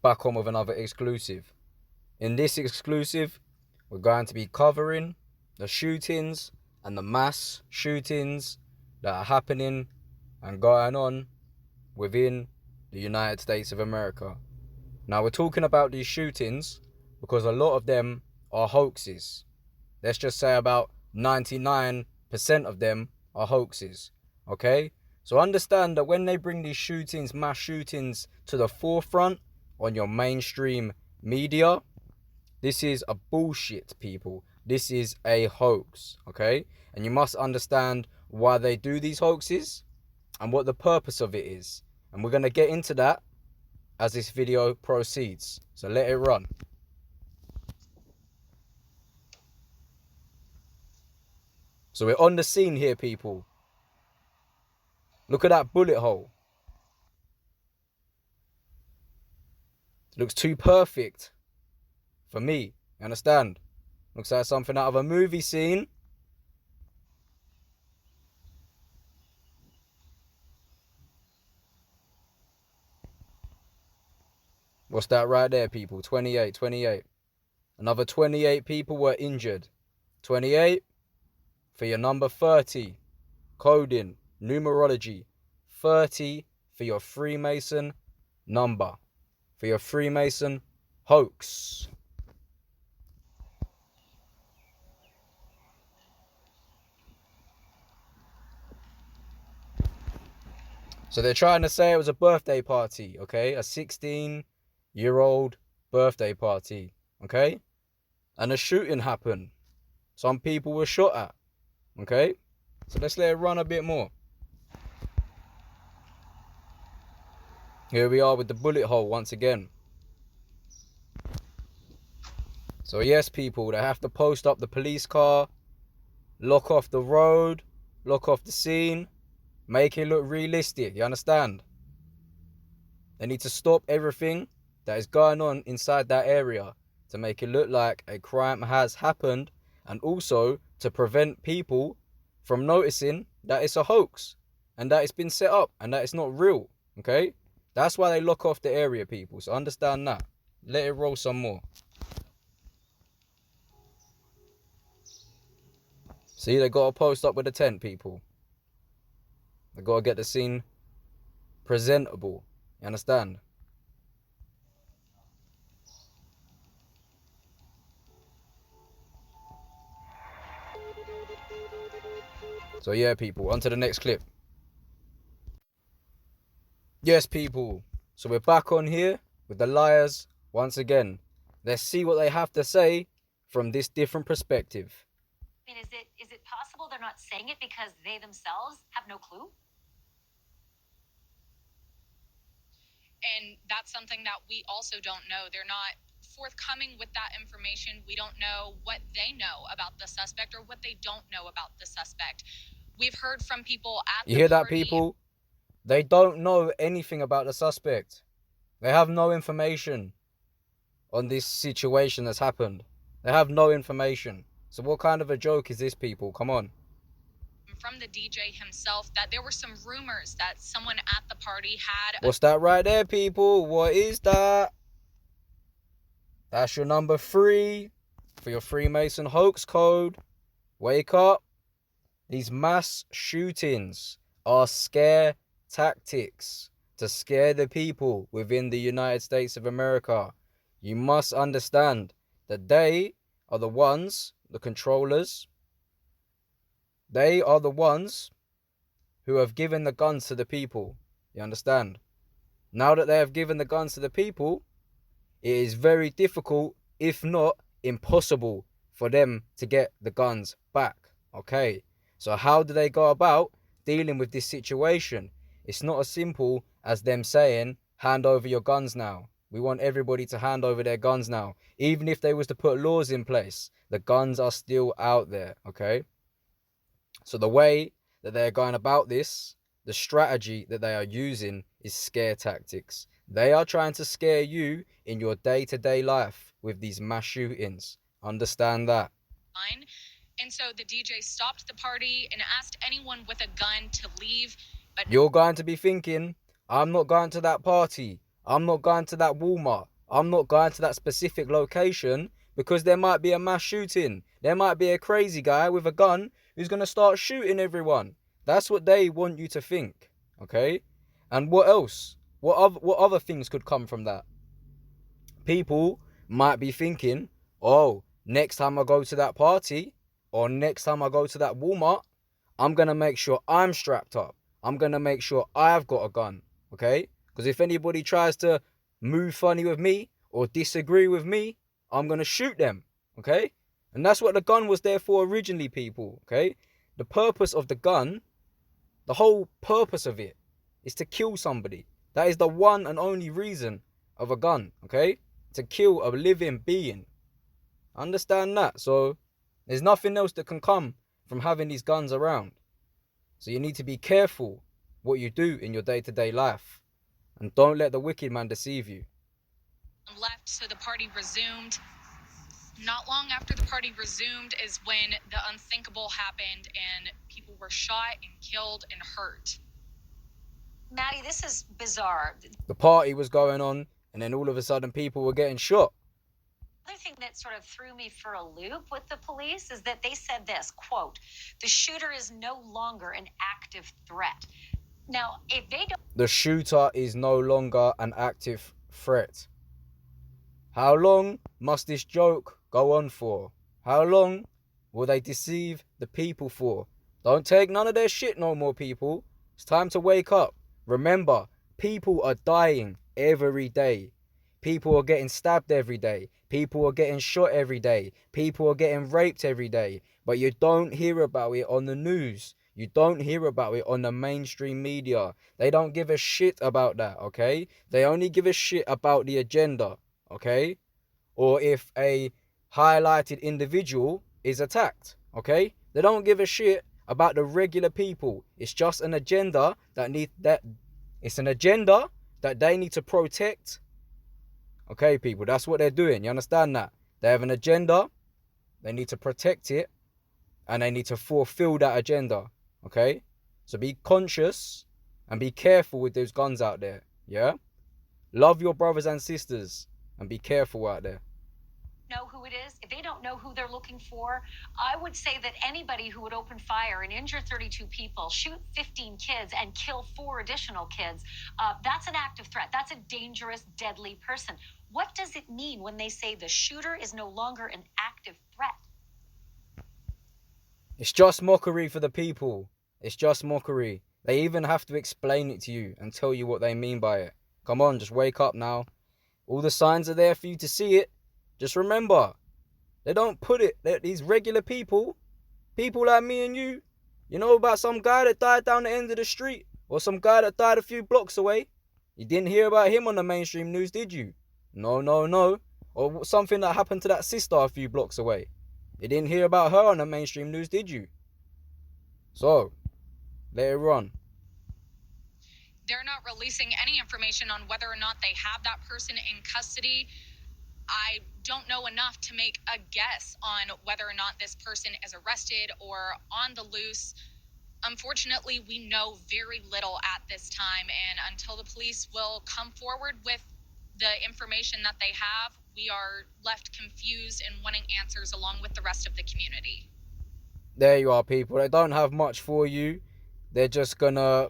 back on with another exclusive. In this exclusive, we're going to be covering the shootings and the mass shootings that are happening and going on within the United States of America. Now, we're talking about these shootings because a lot of them are hoaxes. Let's just say about 99% of them are hoaxes, okay? So understand that when they bring these shootings, mass shootings, to the forefront on your mainstream media, this is a bullshit, people. This is a hoax, okay? And you must understand why they do these hoaxes and what the purpose of it is. And we're going to get into that as this video proceeds. So let it run. So we're on the scene here, people. Look at that bullet hole. It looks too perfect for me. You understand? Looks like something out of a movie scene. What's that right there, people? 28. Another 28 people were injured. 28 for your number 30. Coding, numerology. 30 for your Freemason number. For your Freemason hoax. So they're trying to say it was a birthday party, okay? A 16-year-old birthday party, okay? And a shooting happened. Some people were shot at, okay? So let's let it run a bit more. Here we are with the bullet hole once again. So yes, people, they have to post up the police car, lock off the road, lock off the scene, make it look realistic, you understand? They need to stop everything that is going on inside that area to make it look like a crime has happened, and also to prevent people from noticing that it's a hoax and that it's been set up and that it's not real, okay? That's why they lock off the area, people, so understand that. Let it roll some more. See, they got to post up with the tent, people. They got to get the scene presentable, you understand? So yeah, people, on to the next clip. Yes, people, so we're back on here with the liars once again. Let's see what they have to say from this different perspective. I mean, is it possible they're not saying it because they themselves have no clue? And that's something that we also don't know. They're not forthcoming with that information. We don't know what they know about the suspect or what they don't know about the suspect. We've heard from people at You hear that, people? They don't know anything about the suspect. They have no information on this situation that's happened. They have no information. So what kind of a joke is this, people? Come on. From the DJ himself that there were some rumors that someone at the party had... What's that right there, people? What is that? That's your number 3 for your Freemason hoax code. Wake up. These mass shootings are scare tactics to scare the people within the United States of America. You must understand that they are the ones, the controllers. They are the ones who have given the guns to the people. You understand? Now that they have given the guns to the people, it is very difficult, if not impossible, for them to get the guns back. Okay? So how do they go about dealing with this situation? It's not as simple as them saying, hand over your guns now. We want everybody to hand over their guns now. Even if they was to put laws in place, the guns are still out there, okay? So the way that they're going about this, the strategy that they are using is scare tactics. They are trying to scare you in your day-to-day life with these mass shootings. Understand that. And so the DJ stopped the party and asked anyone with a gun to leave. But you're going to be thinking, I'm not going to that party. I'm not going to that Walmart. I'm not going to that specific location because there might be a mass shooting. There might be a crazy guy with a gun who's going to start shooting everyone. That's what they want you to think, okay? And what else? What other things could come from that? People might be thinking, oh, next time I go to that party or next time I go to that Walmart, I'm going to make sure I'm strapped up. I'm going to make sure I've got a gun, okay? Because if anybody tries to move funny with me or disagree with me, I'm going to shoot them, okay? And that's what the gun was there for originally, people, okay? The purpose of the gun, the whole purpose of it is to kill somebody. That is the one and only reason of a gun, okay? To kill a living being. Understand that? So there's nothing else that can come from having these guns around. So you need to be careful what you do in your day-to-day life. And don't let the wicked man deceive you. Left, so the party resumed. Not long after the party resumed is when the unthinkable happened and people were shot and killed and hurt. Maddie, this is bizarre. The party was going on and then all of a sudden people were getting shot. Another thing that sort of threw me for a loop with the police is that they said this, quote, the shooter is no longer an active threat. Now, if they don't... The shooter is no longer an active threat. How long must this joke go on for? How long will they deceive the people for? Don't take none of their shit no more, people. It's time to wake up. Remember, people are dying every day. People are getting stabbed every day. People are getting shot every day. People are getting raped every day. But you don't hear about it on the news. You don't hear about it on the mainstream media. They don't give a shit about that, okay? They only give a shit about the agenda, okay? Or if a highlighted individual is attacked, okay? They don't give a shit about the regular people. It's just an agenda it's an agenda that they need to protect. Okay, people, that's what they're doing. You understand that? They have an agenda. They need to protect it. And they need to fulfill that agenda. Okay? So be conscious and be careful with those guns out there. Yeah? Love your brothers and sisters and be careful out there. Know who it is, if they don't know who they're looking for, I would say that anybody who would open fire and injure 32 people, shoot 15 kids and kill 4 additional kids, that's an active threat. That's a dangerous, deadly person. What does it mean when they say the shooter is no longer an active threat? It's just mockery for the people. It's just mockery. They even have to explain it to you and tell you what they mean by it. Come on, just wake up now. All the signs are there for you to see it. Just remember, they don't put it, these regular people like me and you know about some guy that died down the end of the street or some guy that died a few blocks away. You didn't hear about him on the mainstream news, did you? No. Or something that happened to that sister a few blocks away. You didn't hear about her on the mainstream news, did you? So, later on. They're not releasing any information on whether or not they have that person in custody. I don't know enough to make a guess on whether or not this person is arrested or on the loose. Unfortunately, we know very little at this time, and until the police will come forward with the information that they have, we are left confused and wanting answers along with the rest of the community. There you are, people. They don't have much for you. They're just gonna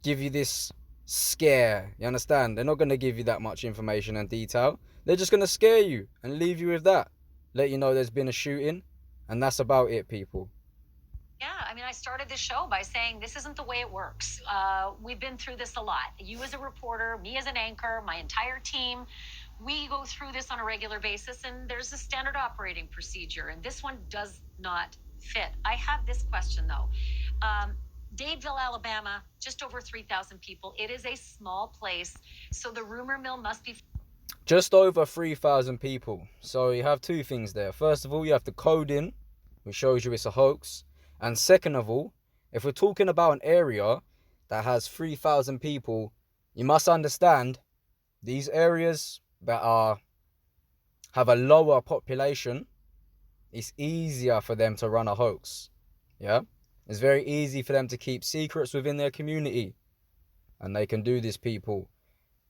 give you this scare. You understand? They're not gonna give you that much information and detail. They're just going to scare you and leave you with that. Let you know there's been a shooting. And that's about it, people. Yeah, I mean, I started this show by saying this isn't the way it works. We've been through this a lot. You as a reporter, me as an anchor, my entire team. We go through this on a regular basis, and there's a standard operating procedure. And this one does not fit. I have this question, though. Dadeville, Alabama, just over 3,000 people. It is a small place, so the rumor mill must be... Just over 3,000 people. So you have two things there. First of all, you have the coding, which shows you it's a hoax. And second of all, if we're talking about an area that has 3,000 people, you must understand these areas that have a lower population, it's easier for them to run a hoax. Yeah? It's very easy for them to keep secrets within their community. And they can do this, people.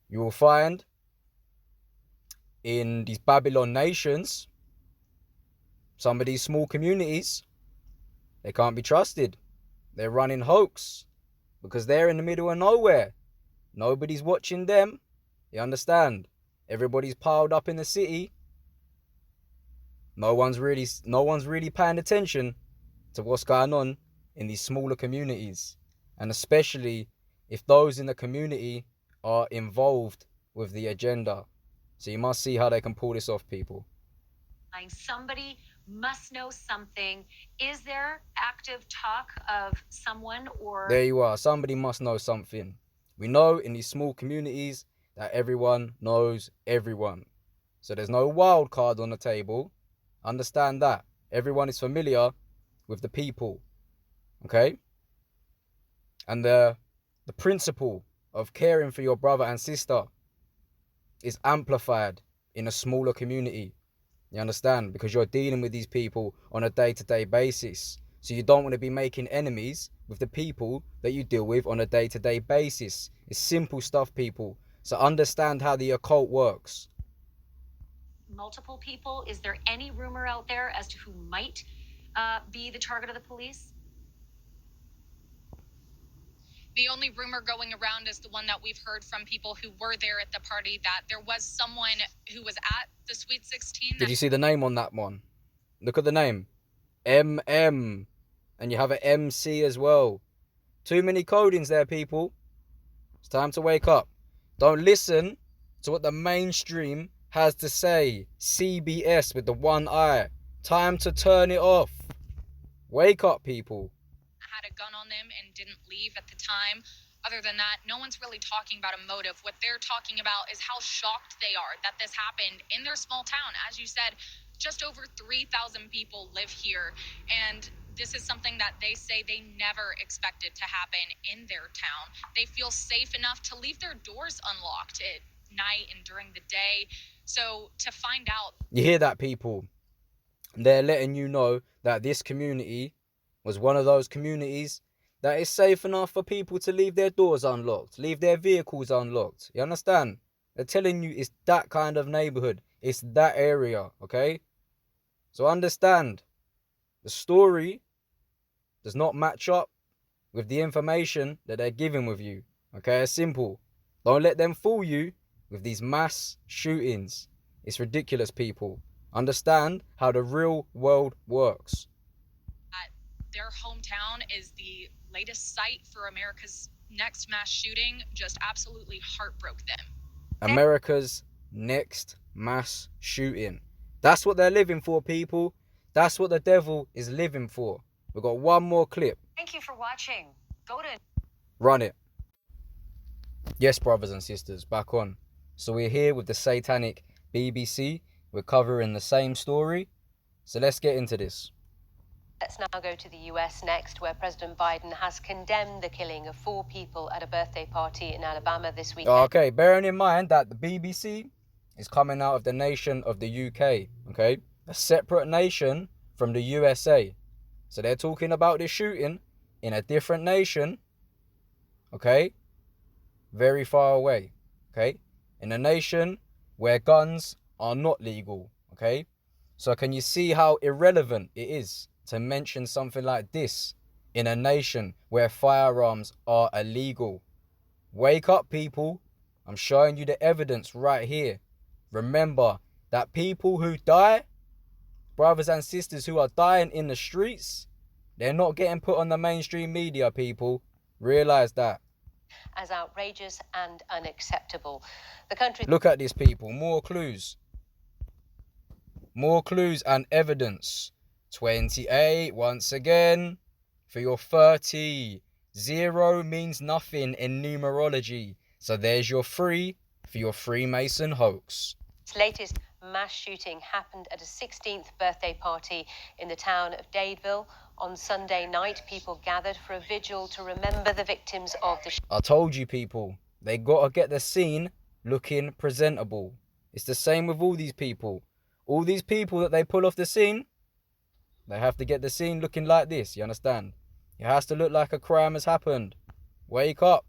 You will find in these Babylon nations, some of these small communities, they can't be trusted. They're running hoax because they're in the middle of nowhere. Nobody's watching them. You understand? Everybody's piled up in the city. No one's really paying attention to what's going on in these smaller communities, and especially if those in the community are involved with the agenda. So you must see how they can pull this off, people. Somebody must know something. Is there active talk of someone or... There you are. Somebody must know something. We know in these small communities that everyone knows everyone. So there's no wild card on the table. Understand that. Everyone is familiar with the people. Okay? And the principle of caring for your brother and sister is amplified in a smaller community. You understand? Because you're dealing with these people on a day-to-day basis. So you don't want to be making enemies with the people that you deal with on a day-to-day basis. It's simple stuff, people. So understand how the occult works. Multiple people? Is there any rumor out there as to who might be the target of the police? The only rumor going around is the one that we've heard from people who were there at the party, that there was someone who was at the Sweet 16. Did you see the name on that one? Look at the name. MM. And you have an MC as well. Too many codings there, people. It's time to wake up. Don't listen to what the mainstream has to say. CBS with the one eye. Time to turn it off. Wake up, people. Had a gun on them and didn't leave at the time. Other than that, no one's really talking about a motive. What they're talking about is how shocked they are that this happened in their small town. As you said, just over 3,000 people live here, and this is something that they say they never expected to happen in their town. They feel safe enough to leave their doors unlocked at night and during the day. So to find out... You hear that, people? They're letting you know that this community was one of those communities that is safe enough for people to leave their doors unlocked, leave their vehicles unlocked. You understand? They're telling you it's that kind of neighborhood. It's that area, okay? So understand, the story does not match up with the information that they're giving with you, okay? It's simple. Don't let them fool you with these mass shootings. It's ridiculous, people. Understand how the real world works. Their hometown is the latest site for America's next mass shooting. Just absolutely heartbroke them. America's next mass shooting. That's what they're living for, people. That's what the devil is living for. We've got one more clip. Thank you for watching. Go to... Run it. Yes, brothers and sisters, back on. So we're here with the satanic BBC. We're covering the same story. So let's get into this. Let's now go to the US next, where President Biden has condemned the killing of 4 people at a birthday party in Alabama this weekend. Okay, bearing in mind that the BBC is coming out of the nation of the UK, okay? A separate nation from the USA. So they're talking about this shooting in a different nation, okay? Very far away, okay? In a nation where guns are not legal, okay? So can you see how irrelevant it is to mention something like this in a nation where firearms are illegal? Wake up, people. I'm showing you the evidence right here. Remember that people who die, brothers and sisters who are dying in the streets, they're not getting put on the mainstream media, people. Realize that. As outrageous and unacceptable. The country... Look at this, people. More clues. More clues and evidence. 28 once again for your 30. 0 means nothing in numerology. So there's your 3 for your Freemason hoax. Its latest mass shooting happened at a 16th birthday party in the town of Dadeville. On Sunday night, people gathered for a vigil to remember the victims of the... I told you, people, they gotta get the scene looking presentable. It's the same with all these people. All these people that they pull off the scene, they have to get the scene looking like this, you understand? It has to look like a crime has happened. Wake up.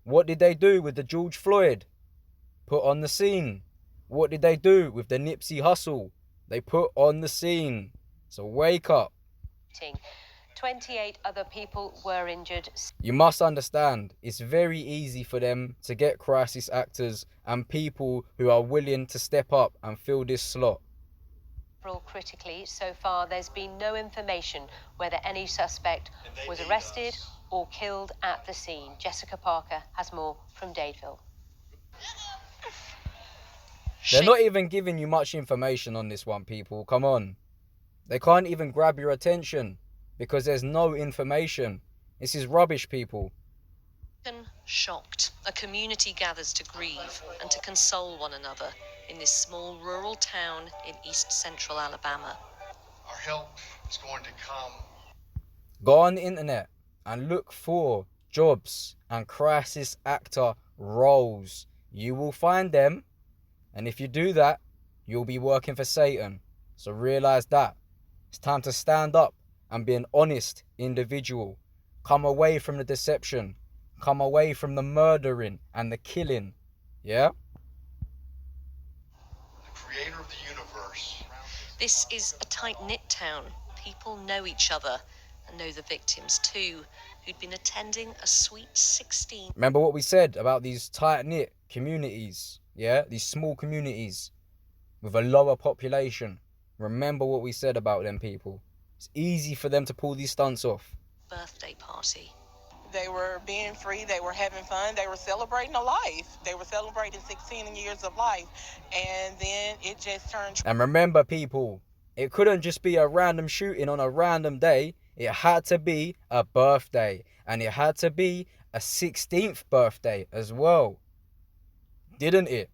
What did they do with the George Floyd? Put on the scene. What did they do with the Nipsey hustle? They put on the scene. So wake up. 28 other people were injured. You must understand, it's very easy for them to get crisis actors and people who are willing to step up and fill this slot. Critically, so far there's been no information whether any suspect was arrested or killed at the scene. Jessica Parker has more from Dadeville. They're not even giving you much information on this one, people. Come on. They can't even grab your attention because there's no information. This is rubbish, people. Shocked, a community gathers to grieve and to console one another in this small rural town in east central Alabama. Our help is going to come. Go on the internet and look for jobs and crisis actor roles. You will find them, and if you do that, you'll be working for Satan. So realize that. It's time to stand up and be an honest individual. Come away from the deception. Come away from the murdering and the killing. Yeah? The creator of the universe. This is a tight-knit town. People know each other and know the victims too, who'd been attending a sweet 16. Remember what we said about these tight-knit communities, yeah? These small communities with a lower population. Remember what we said about them, people. It's easy for them to pull these stunts off. Birthday party. They were being free, they were having fun, they were celebrating a life. They were celebrating 16 years of life. And then it just turned... And remember, people, it couldn't just be a random shooting on a random day. It had to be a birthday. And it had to be a 16th birthday as well. Didn't it?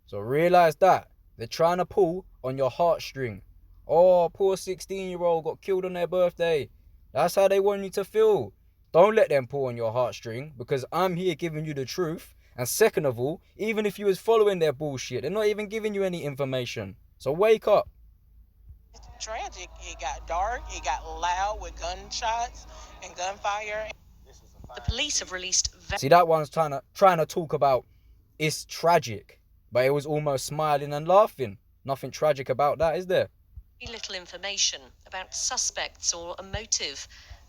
So realize that. They're trying to pull on your heartstring. Oh, poor 16-year-old got killed on their birthday. That's how they want you to feel. Don't let them pull on your heartstring, because I'm here giving you the truth. And second of all, even if you was following their bullshit, they're not even giving you any information. So wake up. It's tragic. It got dark. It got loud with gunshots and gunfire. The police have released... See, that one's trying to talk about it's tragic, but it was almost smiling and laughing. Nothing tragic about that, is there? little information about suspects or a motive.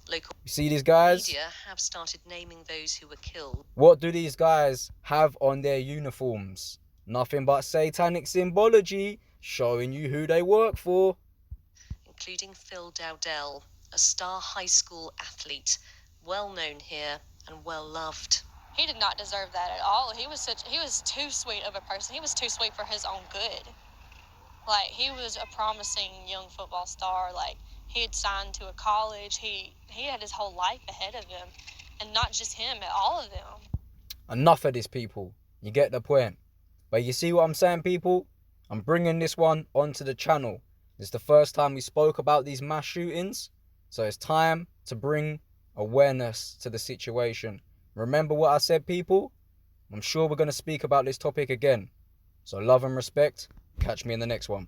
Local You see these guys? media have started naming those who were killed. What do these guys have on their uniforms? Nothing but satanic symbology, showing you who they work for. Including Phil Dowdell, a star high school athlete, well known here and well loved. He did not deserve that at all. He was too sweet of a person. He was too sweet for his own good. Like, he was a promising young football star. Like, he had signed to a college. He had his whole life ahead of him. And not just him, all of them. Enough of this, people. You get the point. But you see what I'm saying, people? I'm bringing this one onto the channel. It's the first time we spoke about these mass shootings. So it's time to bring awareness to the situation. Remember what I said, people? I'm sure we're going to speak about this topic again. So love and respect. Catch me in the next one.